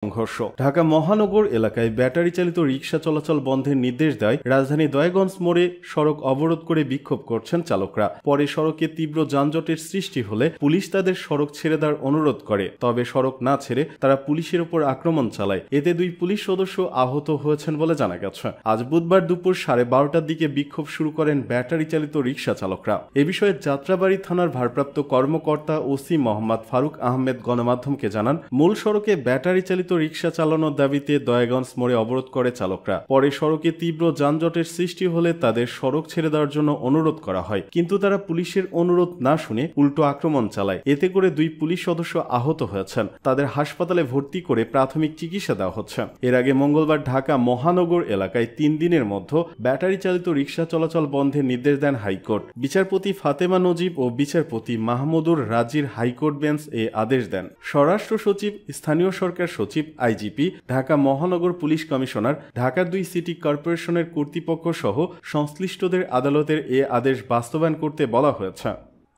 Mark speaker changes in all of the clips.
Speaker 1: সংঘর্ষ। ঢাকা মহানগর এলাকায় ব্যাটারি চালিত রিকশা চলাচল বন্ধের নির্দেশ দেয় রাজধানী দয়াগঞ্জ মোড়ে সড়ক অবরোধ করে বিক্ষোভ করছেন চালকরা। পরে সড়কে তীব্র যানজটের সৃষ্টি হলে পুলিশ তাদের সড়ক ছেড়ে দেওয়ার অনুরোধ করে, তবে সড়ক না ছেড়ে তারা পুলিশের উপর আক্রমণ চালায়। এতে 2 পুলিশ সদস্য আহত হয়েছেন বলে জানা গেছে। আজ বুধবার দুপুর 12:30টার দিকে বিক্ষোভ শুরু করেন ব্যাটারি চালিত রিকশা চালকরা। এ বিষয়ে যাত্রাবাড়ী থানার ভারপ্রাপ্ত কর্মকর্তা ওসি মোহাম্মদ ফারুক আহমেদ গণমাধ্যমকে জানান, মূল সড়কে ব্যাটারি চালিত রিকশা চালানোর দাবিতে দয়াগঞ্জ মোড়ে অবরোধ করে চালকরা। পরে সড়কে তীব্র যানজটের সৃষ্টি হলে তাদের সড়ক ছেড়ে দেওয়ার জন্য অনুরোধ করা হয়, কিন্তু তারা পুলিশের অনুরোধ না শুনে উল্টো আক্রমণ চালায়। এতে করে 2 পুলিশ সদস্য আহত হয়েছেন। তাদের হাসপাতালে ভর্তি করে প্রাথমিক চিকিৎসা দেওয়া হচ্ছে। এর আগে মঙ্গলবার ঢাকা মহানগর এলাকায় 3 দিনের মধ্যে ব্যাটারি চালিত রিকশা চলাচল বন্ধের নির্দেশ দেন হাইকোর্ট। বিচারপতি ফাতেমা নজিব ও বিচারপতি মাহমুদুর রাজির হাইকোর্ট বেঞ্চ এ আদেশ দেন। স্বরাষ্ট্র সচিব, স্থানীয় সরকার সচিব, আইজিপি, ঢাকা মহানগর পুলিশ কমিশনার, ঢাকার 2 সিটি কর্পোরেশনের কর্তৃপক্ষ সহ সংশ্লিষ্টদের আদালতের এ আদেশ বাস্তবায়ন করতে বলা হয়েছে।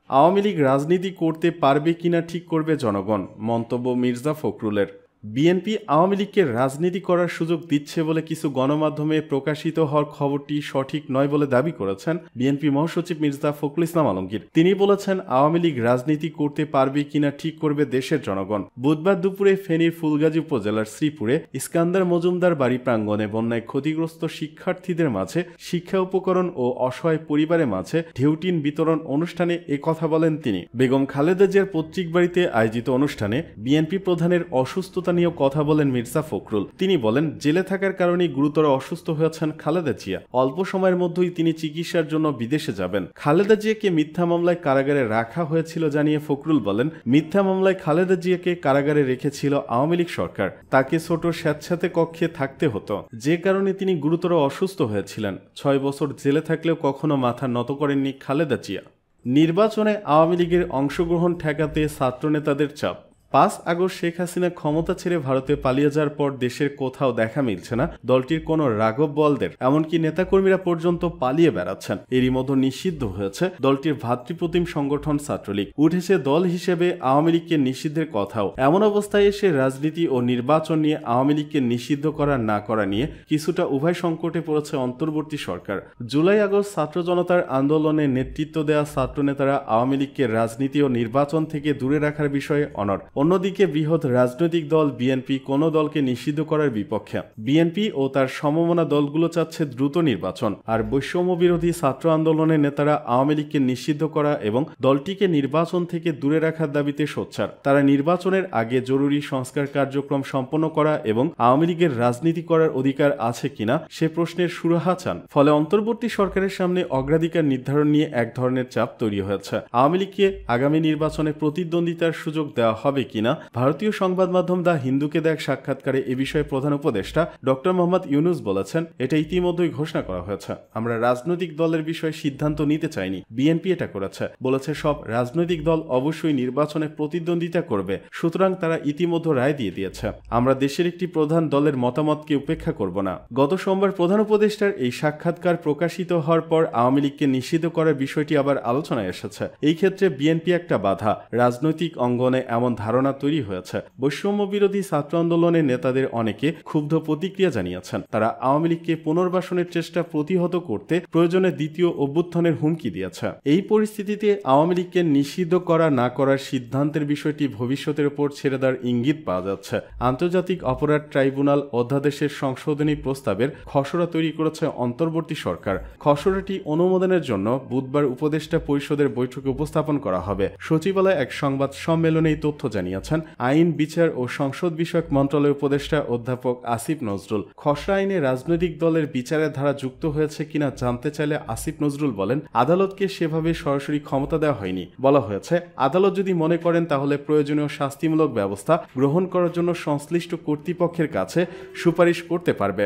Speaker 1: আওয়ামী লীগ রাজনীতি করতে পারবে কিনা ঠিক করবে জনগণ, মন্তব্য মির্জা ফখরুলের। বিএনপি আওয়ামী লীগকে রাজনীতি করার সুযোগ দিচ্ছে বলে কিছু গণমাধ্যমে প্রকাশিত হওয়ার খবরটি সঠিক নয় বলে দাবি করেছেন বিএনপি মহাসচিব মির্জা ফখরুল ইসলাম আলমগীর। তিনি বলেছেন, আওয়ামী লীগ রাজনীতি করতে পারবে কিনা ঠিক করবে দেশের জনগণ। বুধবার দুপুরে ফেনীর ফুলগাজী উপজেলার শ্রীপুরে ইস্কান্দার মজুমদার বাড়ি প্রাঙ্গণে বন্যায় ক্ষতিগ্রস্ত শিক্ষার্থীদের মাঝে শিক্ষা উপকরণ ও অসহায় পরিবারের মাঝে ঢেউটিন বিতরণ অনুষ্ঠানে কথা বলেন তিনি। বেগম খালেদা জিয়ার পৈতৃক বাড়িতে আয়োজিত অনুষ্ঠানে বিএনপি প্রধানের অসুস্থতা নিয়েও কথা বলেন মির্জা ফখরুল। তিনি বলেন, জেলে থাকার কারণে গুরুতর অসুস্থ হয়েছেন খালেদা জিয়া। অল্প সময়ের মধ্যেই তিনি চিকিৎসার জন্য বিদেশে যাবেন। খালেদা জিয়াকে মিথ্যা মামলায় কারাগারে রাখা হয়েছিল জানিয়ে ফখরুল বলেন, মিথ্যা মামলায় খালেদা জিয়াকে কারাগারে রেখেছিল আওয়ামী লীগ সরকার। তাকে ছোট স্যাঁতস্যাঁতে কক্ষে থাকতে হতো, যে কারণে তিনি গুরুতর অসুস্থ হয়েছিলেন। 6 বছর জেলে থাকলেও কখনো মাথা নত করেননি খালেদা জিয়া। নির্বাচনে আওয়ামী লীগের অংশগ্রহণ ঠেকাতে ছাত্রনেতাদের চাপ। 5 আগস্ট শেখ হাসিনা ক্ষমতা ছেড়ে ভারতে পালিয়ে যাওয়ার পর দেশের কোথাও দেখা মিলছে না দলটির কোনো রাঘব বোয়ালদের। এমনকি নেতাকর্মীরা পর্যন্ত পালিয়ে বেড়াচ্ছেন। এরই মধ্যে নিষিদ্ধ হয়েছে দলটির ভাতৃপ্রতিম সংগঠন ছাত্রলীগ। উঠেছে দল হিসেবে আওয়ামী লীগকে নিষিদ্ধের কথাও। এমন অবস্থায় এসে রাজনীতি ও নির্বাচন নিয়ে আওয়ামী লীগকে নিষিদ্ধ করা না করা নিয়ে কিছুটা উভয় সংকটে পড়েছে অন্তর্বর্তী সরকার। জুলাই আগস্ট ছাত্র জনতার আন্দোলনে নেতৃত্ব দেওয়া ছাত্রনেতারা আওয়ামী লীগকে রাজনীতি ও নির্বাচন থেকে দূরে রাখার বিষয়ে অনড়। অন্যদিকে বৃহৎ রাজনৈতিক দল বিএনপি কোনো দলকে নিষিদ্ধ করার বিপক্ষে। বিএনপি ও তার সমমনা দলগুলো চাচ্ছে দ্রুত নির্বাচন, আর বৈষম্য বিরোধী ছাত্র আন্দোলনের নেতারা আওয়ামী লীগকে নিষিদ্ধ করা এবং দলটিকে নির্বাচন থেকে দূরে রাখার দাবিতে সোচ্চার। তারা নির্বাচনের আগে জরুরি সংস্কার কার্যক্রম সম্পন্ন করা এবং আওয়ামী লীগের রাজনীতি করার অধিকার আছে কিনা সে প্রশ্নের সুরাহা চান। ফলে অন্তর্বর্তী সরকারের সামনে অগ্রাধিকার নির্ধারণ নিয়ে এক ধরনের চাপ তৈরি হয়েছে। আওয়ামী লীগকে আগামী নির্বাচনে প্রতিদ্বন্দ্বিতার সুযোগ দেওয়া হবে কিনা। ভারতীয় সংবাদ মাধ্যম দা হিন্দুকে দেয়া সাক্ষাৎকারে এ বিষয়ে প্রধান উপদেষ্টা ডক্টর মোহাম্মদ ইউনুস বলেছেন, এটা ইতিমধ্যেই ঘোষণা করা হয়েছে। আমরা রাজনৈতিক দলের বিষয়ে সিদ্ধান্ত নিতে চাইনি, বিএনপি এটা করেছে। বলেছে সব রাজনৈতিক দল অবশ্যই নির্বাচনে প্রতিদ্বন্দ্বিতা করবে, সুতরাং তারা ইতিমধ্যে রায় দিয়ে দিয়েছে। আমরা দেশের একটি প্রধান দলের মতামতকে উপেক্ষা করব না। গত সোমবার প্রধান উপদেষ্টার এই সাক্ষাৎকার প্রকাশিত হওয়ার পর আওয়ামী লীগকে নিষিদ্ধ করার বিষয়টি আবার আলোচনায় এসেছে। এই ক্ষেত্রে বিএনপি একটা বাধা। রাজনৈতিক অঙ্গনে এমন ধারণা তৈরি হয়েছে। বৈষম্য বিরোধী ছাত্র আন্দোলনের নেতাদের অনেকে ক্ষুব্ধ প্রতিক্রিয়া জানিয়েছেন। তারা আওয়ামী লীগকে পুনর্বাসনের চেষ্টা প্রতিহত করতে প্রয়োজনে দ্বিতীয় অভ্যুত্থানের হুমকি দিয়েছে। এই পরিস্থিতিতে আওয়ামী লীগকে নিষিদ্ধ করা না করার সিদ্ধান্তের বিষয়টি ভবিষ্যতের উপর ছেড়ে দেওয়ার ইঙ্গিত পাওয়া যাচ্ছে। আন্তর্জাতিক অপরাধ ট্রাইব্যুনাল অধ্যাদেশের সংশোধনী প্রস্তাবের খসড়া তৈরি করেছে অন্তর্বর্তী সরকার। খসড়াটি অনুমোদনের জন্য বুধবার উপদেষ্টা পরিষদের বৈঠকে উপস্থাপন করা হবে। সচিবালয়ে এক সংবাদ সম্মেলনে এই তথ্য জানিয়েছেন আইন, বিচার ও সংসদ বিষয়ক মন্ত্রণালয়ের উপদেষ্টা অধ্যাপক আসিফ নজরুল। খসড়া আইনে রাজনৈতিক দলের বিচারের ধারা যুক্ত হয়েছে কিনা জানতে চাইলে আসিফ নজরুল বলেন, আদালতকে সেভাবে সরাসরি ক্ষমতা দেওয়া হয়নি। বলা হয়েছে, আদালত যদি মনে করেন তাহলে প্রয়োজনীয় শাস্তিমূলক ব্যবস্থা গ্রহণ করার জন্য সংশ্লিষ্ট কর্তৃপক্ষের কাছে সুপারিশ করতে পারবে।